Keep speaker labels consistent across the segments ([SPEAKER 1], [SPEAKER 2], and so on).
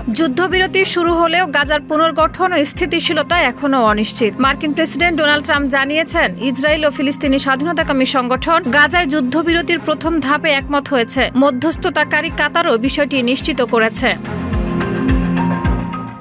[SPEAKER 1] যুদ্ধবিরতি শুরু হলেও গাজার পুনর্গঠন ও স্থিতিশীলতা এখনো অনিশ্চিত। মার্কিন প্রেসিডেন্ট ডোনাল্ড ট্রাম্প জানিয়েছেন, ইসরায়েল ও ফিলিস্তিনি স্বাধীনতাকামী সংগঠন গাজায় যুদ্ধবিরতির প্রথম ধাপে একমত হয়েছে। মধ্যস্থতাকারী কাতারও বিষয়টি নিশ্চিত করেছে।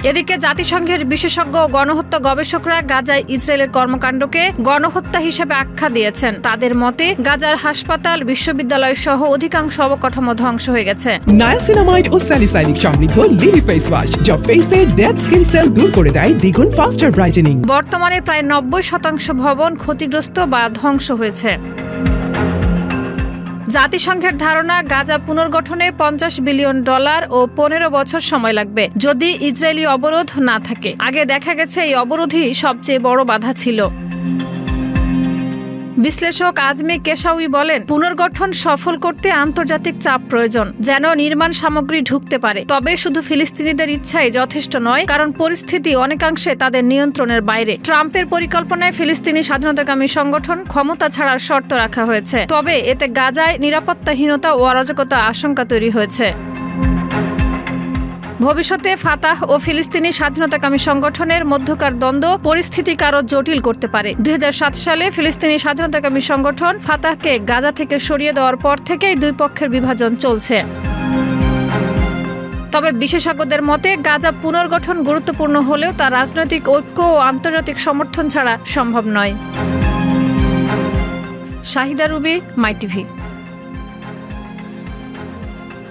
[SPEAKER 1] এদিকে জাতিসংঘের বিশেষজ্ঞ ও গণহত্যা গবেষকরা গাজায় ইসরায়েলের কর্মকাণ্ডকে গণহত্যা হিসেবে আখ্যা দিয়েছেন। তাদের মতে গাজার হাসপাতাল, বিশ্ববিদ্যালয় সহ অধিকাংশ অবকাঠামো ধ্বংস হয়ে গেছে।
[SPEAKER 2] নায়াসিনামাইড ও স্যালিসাইলিক সমৃদ্ধ লিলি ফেস ওয়াশ, যা ফেসের ডেড স্কিন সেল দূর করে দেয় দ্বিগুণ ফাস্টার ব্রাইটেনিং।
[SPEAKER 1] বর্তমানে প্রায় 90% ভবন ক্ষতিগ্রস্ত বা ধ্বংস হয়েছে। জাতিসংঘের ধারণা, গাজা পুনর্গঠনে $50 বিলিয়ন ও 15 বছর সময় লাগবে যদি ইসরায়েলি অবরোধ না থাকে। আগে দেখা গেছে এই অবরোধই সবচেয়ে বড় বাধা ছিল। বিশ্লেষক আজমি কেশাউই বলেন, পুনর্গঠন সফল করতে আন্তর্জাতিক চাপ প্রয়োজন, যেন নির্মাণ সামগ্রী ঢুকতে পারে। তবে শুধু ফিলিস্তিনিদের ইচ্ছাই যথেষ্ট নয়, কারণ পরিস্থিতি অনেকাংশে তাদের নিয়ন্ত্রণের বাইরে। ট্রাম্পের পরিকল্পনায় ফিলিস্তিনি স্বাধীনতাকামী সংগঠন ক্ষমতা ছাড়ার শর্ত রাখা হয়েছে। তবে এতে গাজায় নিরাপত্তাহীনতা ও অরাজকতা আশঙ্কা তৈরি হয়েছে। ভবিষ্যতে ফাতাহ ও ফিলিস্তিনি স্বাধীনতাকামী সংগঠনের মধ্যকার দ্বন্দ্ব পরিস্থিতিকে আরও জটিল করতে পারে। 2007 সালে ফিলিস্তিনি স্বাধীনতাকামী সংগঠন ফাতাহকে গাজা থেকে সরিয়ে দেওয়ার পর থেকেই দুই পক্ষের বিভাজন চলছে। তবে বিশেষজ্ঞদের মতে গাজা পুনর্গঠন গুরুত্বপূর্ণ হলেও তা রাজনৈতিক ঐক্য ও আন্তর্জাতিক সমর্থন ছাড়া সম্ভব নয়। শাহিদা রুবি, মাই টিভি।